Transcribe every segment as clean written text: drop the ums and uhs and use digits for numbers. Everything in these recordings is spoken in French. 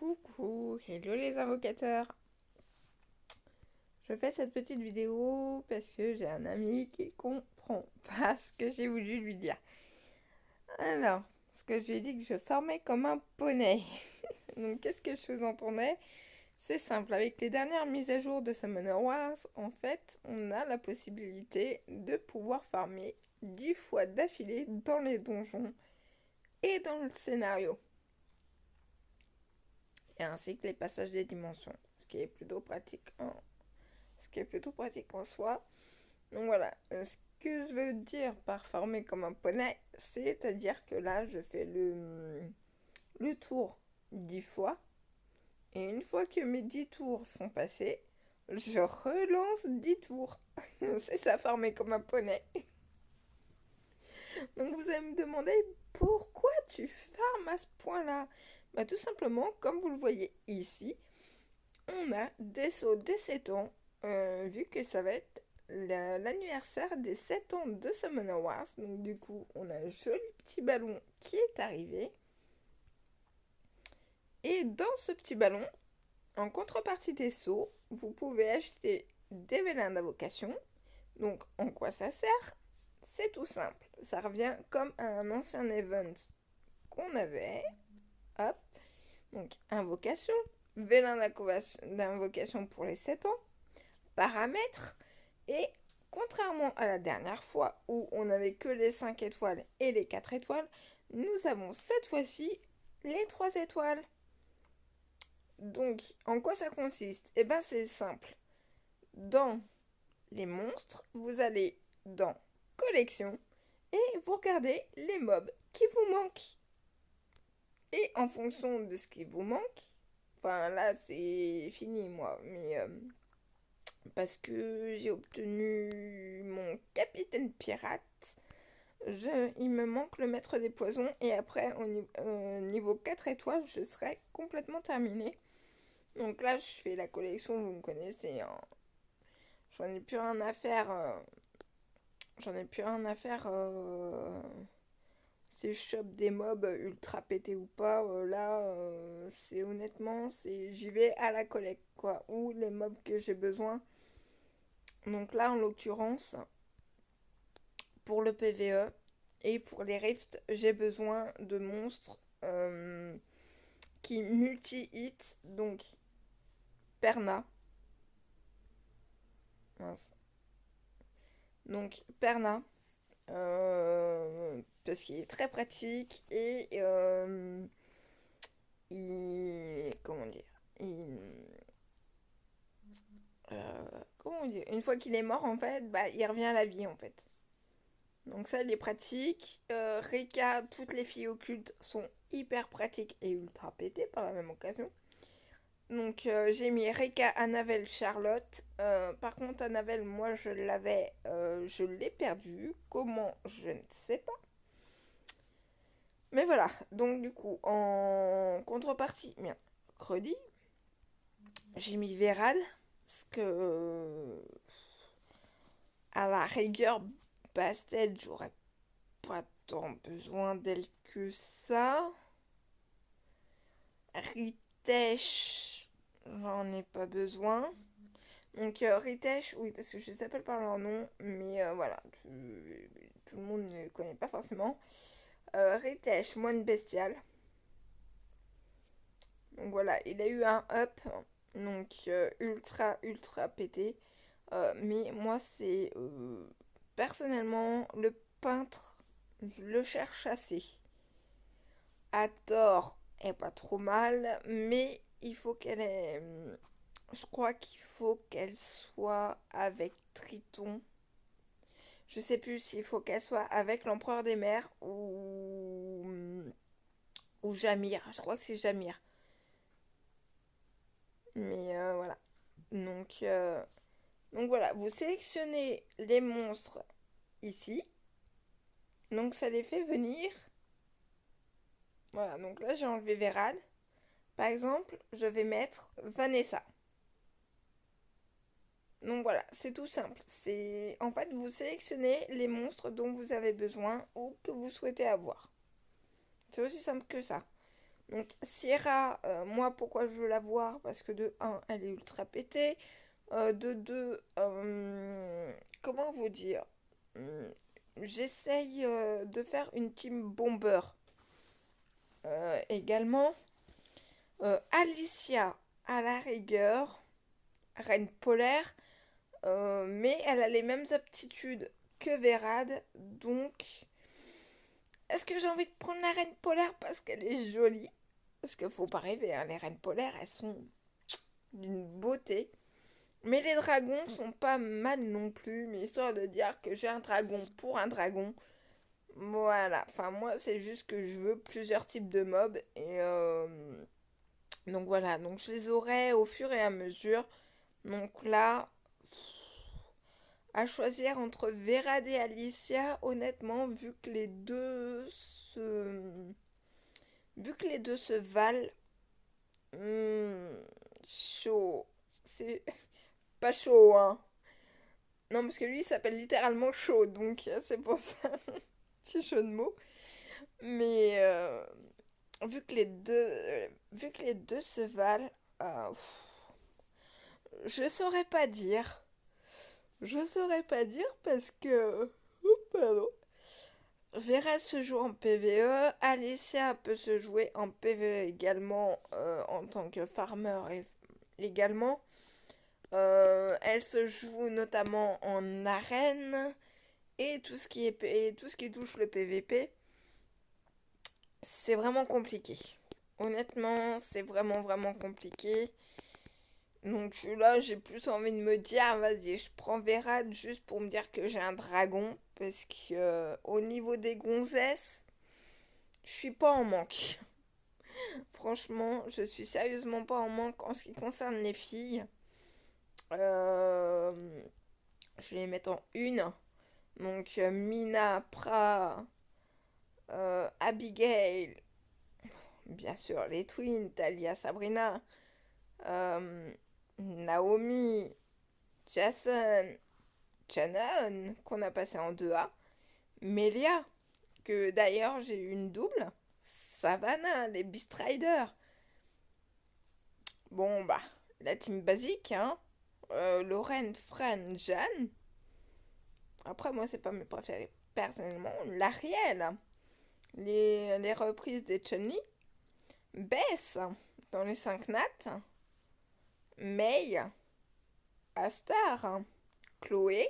Coucou, hello les invocateurs. Je fais cette petite vidéo parce que j'ai un ami qui comprend pas ce que j'ai voulu lui dire. Alors, ce que j'ai dit que je formais comme un poney. Donc qu'est-ce que je sous-entendais? C'est simple, avec les dernières mises à jour de Summoner Wars, en fait, on a la possibilité de pouvoir farmer 10 fois d'affilée dans les donjons et dans le scénario. Et ainsi que les passages des dimensions, ce qui est plutôt pratique en soi. Donc voilà, ce que je veux dire par farmer comme un poney, c'est-à-dire que là, je fais le tour 10 fois, et une fois que mes 10 tours sont passés, je relance 10 tours. C'est ça, farmer comme un poney. Donc vous allez me demander, pourquoi tu farmes à ce point-là? Bah tout simplement, comme vous le voyez ici, on a des sauts des 7 ans, vu que ça va être l'anniversaire des 7 ans de Summoner Wars. Donc du coup, on a un joli petit ballon qui est arrivé. Et dans ce petit ballon, en contrepartie des sauts, vous pouvez acheter des vélins d'invocation. Donc en quoi ça sert? C'est tout simple. Ça revient comme un ancien event qu'on avait. Hop. Donc invocation, vélin d'invocation pour les 7 ans, paramètres, et contrairement à la dernière fois où on n'avait que les 5 étoiles et les 4 étoiles, nous avons cette fois-ci les 3 étoiles. Donc, en quoi ça consiste? Eh bien, c'est simple. Dans les monstres, vous allez dans collection et vous regardez les mobs qui vous manquent. Et en fonction de ce qui vous manque, enfin là c'est fini moi, mais parce que j'ai obtenu mon capitaine pirate, il me manque le maître des poisons et après au niveau 4 étoiles je serai complètement terminée. Donc là je fais la collection, vous me connaissez, hein. J'en ai plus rien à faire. Si je chope des mobs ultra pétés ou pas, là, c'est honnêtement, j'y vais à la collecte, quoi. Ou les mobs que j'ai besoin. Donc là, en l'occurrence, pour le PVE et pour les rifts, j'ai besoin de monstres qui multi-hit. Donc, Perna. Mince. Donc, Perna. Parce qu'il est très pratique et comment dire, comment dire, une fois qu'il est mort en fait, bah il revient à la vie en fait. Donc ça il est pratique. Rika, toutes les filles occultes sont hyper pratiques et ultra pétées par la même occasion. Donc j'ai mis Rika, Annabelle, Charlotte. Par contre Annabelle, moi je l'ai perdue. Comment, je ne sais pas. Mais voilà, donc du coup, en contrepartie, mercredi, j'ai mis Vérad, parce que à la rigueur, Bastet, j'aurais pas tant besoin d'elle que ça. Ritesh, j'en ai pas besoin. Donc Ritesh, oui, parce que je les appelle par leur nom, mais voilà, tout le monde ne connaît pas forcément. Ritesh, moine bestial. Donc voilà, il a eu un up, donc ultra pété. Mais moi, c'est personnellement le peintre, je le cherche assez. Hathor est pas trop mal, mais il faut qu'elle ait. Je crois qu'il faut qu'elle soit avec Triton. Je sais plus s'il faut qu'elle soit avec l'empereur des mers ou Jamir. Je crois que c'est Jamir. Mais voilà. Donc, euh, donc voilà, vous sélectionnez les monstres ici. Donc ça les fait venir. Voilà, donc là j'ai enlevé Vérad. Par exemple, je vais mettre Vanessa. Donc voilà, c'est tout simple. C'est en fait vous sélectionnez les monstres dont vous avez besoin ou que vous souhaitez avoir. C'est aussi simple que ça. Donc Sierra, moi pourquoi je veux la voir? Parce que de un elle est ultra pétée. De 2, comment vous dire? Hum, J'essaye de faire une team bomber. Également, Alicia, à la rigueur, reine polaire, mais elle a les mêmes aptitudes que Vérad, donc est-ce que j'ai envie de prendre la reine polaire parce qu'elle est jolie? Parce qu'il faut pas rêver, hein, les reines polaires, elles sont d'une beauté. Mais les dragons sont pas mal non plus, mais histoire de dire que j'ai un dragon pour un dragon. Voilà, enfin moi c'est juste que je veux plusieurs types de mobs et donc voilà, donc je les aurai au fur et à mesure. Donc là, à choisir entre Vérad et Alicia, honnêtement, vu que les deux se valent, chaud. C'est pas chaud, hein. Non, parce que lui, il s'appelle littéralement chaud, donc c'est pour ça. Petit jeu de mots. Mais vu que les deux se valent, je saurais pas dire. Je saurais pas dire parce que. Pardon. Vera se joue en PvE, Alicia peut se jouer en PvE également en tant que farmer également. Elle se joue notamment en arène et tout ce qui touche le PvP. C'est vraiment compliqué. Honnêtement, c'est vraiment vraiment compliqué. Donc là, j'ai plus envie de me dire, vas-y, je prends Vérad juste pour me dire que j'ai un dragon. Parce que au niveau des gonzesses, je suis pas en manque. Franchement, je suis sérieusement pas en manque en ce qui concerne les filles. Euh, je vais les mettre en une. Donc Mina, Pra, Abigail, bien sûr les twins, Talia, Sabrina, euh, Naomi, Jason, Shannon, qu'on a passé en 2A, Melia, que d'ailleurs j'ai eu une double, Savannah, les Beast Riders. Bon bah, la team basique, hein. Lorraine, Fran, Jeanne. Après, moi, c'est pas mes préférés. Personnellement, l'Ariel, les reprises des Chun-Li, Bess, dans les 5 nats, May, Astar, Chloé,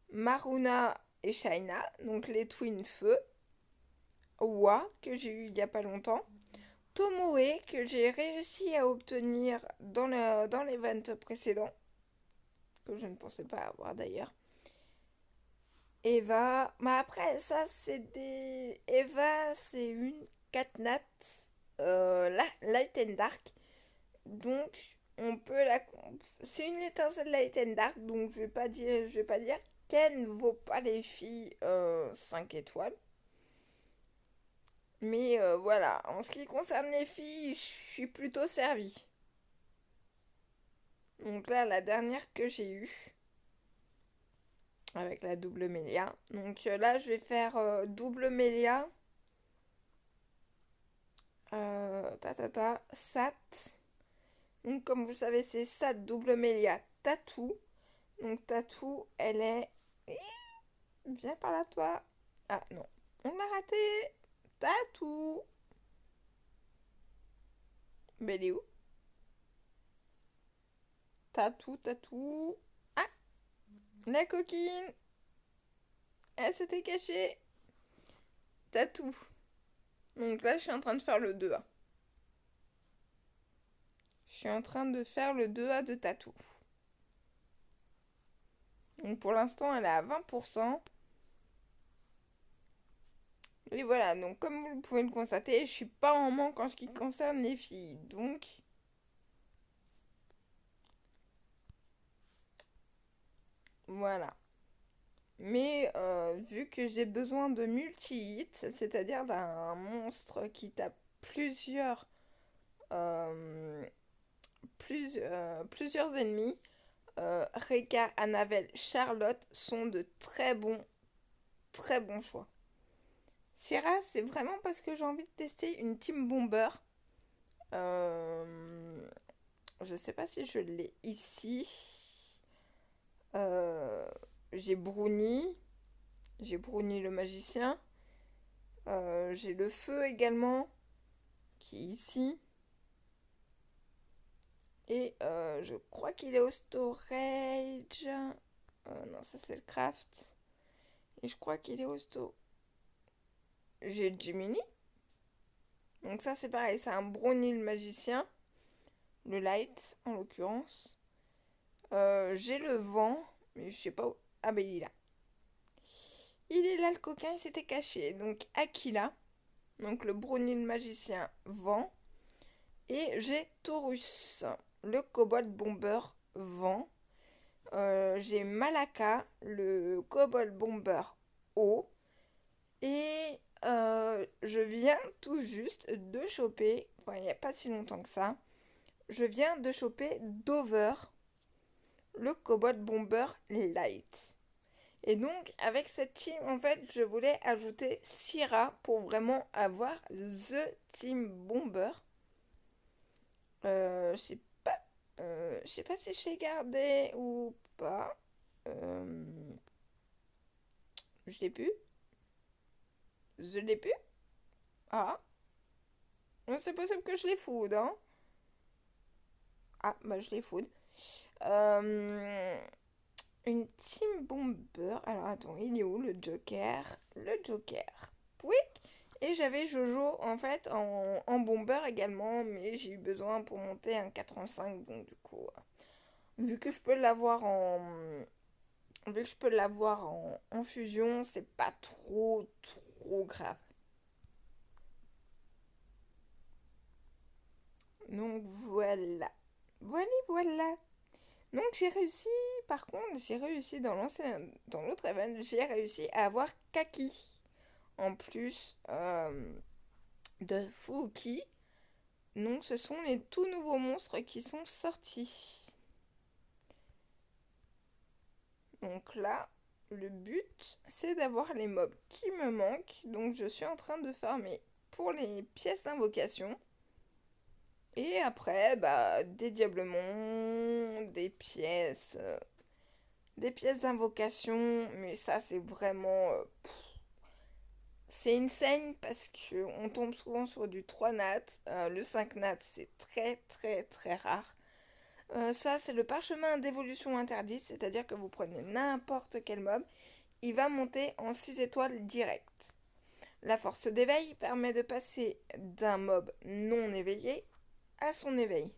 Maruna et Shaina, donc les Twin Feu, Wa, que j'ai eu il y a pas longtemps, Tomoe, que j'ai réussi à obtenir dans l'event précédent, que je ne pensais pas avoir d'ailleurs. Eva, mais après ça c'est des... Eva c'est une catnat, Light and Dark, donc on peut la... C'est une étincelle Light and Dark, donc je vais pas dire qu'elle ne vaut pas les filles 5 étoiles. Mais voilà, en ce qui concerne les filles, je suis plutôt servie. Donc là, la dernière que j'ai eue, avec la double Mélia. Donc là, je vais faire double Mélia, Sat. Donc comme vous le savez, c'est Sat, double Mélia, Tatou. Donc Tatou, elle est... Viens par là, toi. Ah non, on l'a raté. Tatou. Mais elle est où? Tatou, Tatou. Ah, la coquine. Elle s'était cachée. Tatou. Donc là, je suis en train de faire le 2A. Je suis en train de faire le 2A de Tatou. Donc pour l'instant, elle est à 20%. Et voilà, donc comme vous pouvez le constater, je suis pas en manque en ce qui concerne les filles. Donc, voilà. Mais vu que j'ai besoin de multi-hit, c'est-à-dire d'un monstre qui tape plusieurs, euh, plusieurs ennemis, Reka, Annabelle, Charlotte sont de très bons choix. Sierra, c'est vraiment parce que j'ai envie de tester une Team Bomber. Je sais pas si je l'ai ici. Euh, j'ai Brownie. J'ai Brownie le magicien. J'ai le feu également, qui est ici. Et je crois qu'il est au storage. Non, ça c'est le craft. Et je crois qu'il est au storage. J'ai Gemini. Donc ça c'est pareil, c'est un Brownie le magicien. Le light en l'occurrence. J'ai le vent, mais je sais pas où. Ah ben il est là. Il est là le coquin, il s'était caché. Donc Aquila. Donc le Brownie le magicien vent. Et j'ai Taurus, le kobold bomber vent. J'ai Malaka, le kobold bomber eau. Et je viens tout juste de choper, enfin il n'y a pas si longtemps que ça, je viens de choper Dover, le kobold bomber light. Et donc avec cette team, en fait, je voulais ajouter Syrah pour vraiment avoir The Team Bomber. Je sais pas, je sais pas si je l'ai gardé ou pas. Je l'ai pu. Je l'ai pu. Ah, c'est possible que je l'ai food, hein. Ah, bah je l'ai food. Une team bomber. Alors attends, il est où le Joker? Le Joker. Pouic. Et j'avais Jojo en fait en bomber également, mais j'ai eu besoin pour monter un 85, donc du coup, vu que je peux l'avoir en, vu que je peux l'avoir en fusion, c'est pas trop grave. Donc voilà, voilà. Donc j'ai réussi, par contre, j'ai réussi dans l'autre event, j'ai réussi à avoir Kaki en plus de Fuuki. Donc ce sont les tout nouveaux monstres qui sont sortis. Donc là, le but, c'est d'avoir les mobs qui me manquent. Donc je suis en train de farmer pour les pièces d'invocation. Et après, bah, des diablements, des pièces d'invocation. Mais ça, c'est vraiment... c'est insane parce qu'on tombe souvent sur du 3 nat. Le 5 nat, c'est très rare. Ça, c'est le parchemin d'évolution interdite, c'est-à-dire que vous prenez n'importe quel mob, il va monter en 6 étoiles direct. La force d'éveil permet de passer d'un mob non éveillé à son éveil.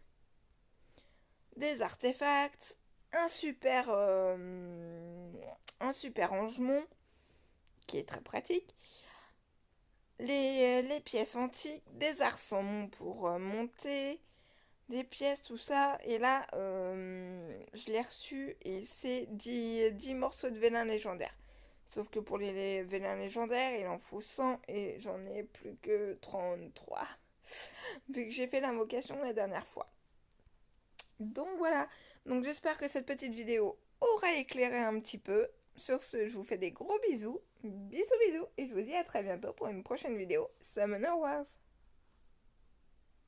Des artefacts, un super rangement qui est très pratique, les pièces antiques, des arçons pour monter, des pièces, tout ça. Et là, je l'ai reçu et c'est 10 morceaux de vélin légendaire. Sauf que pour les vélins légendaires, il en faut 100 et j'en ai plus que 33. Vu que j'ai fait l'invocation la dernière fois. Donc voilà. Donc j'espère que cette petite vidéo aura éclairé un petit peu. Sur ce, je vous fais des gros bisous. Bisous bisous. Et je vous dis à très bientôt pour une prochaine vidéo Summoner Wars.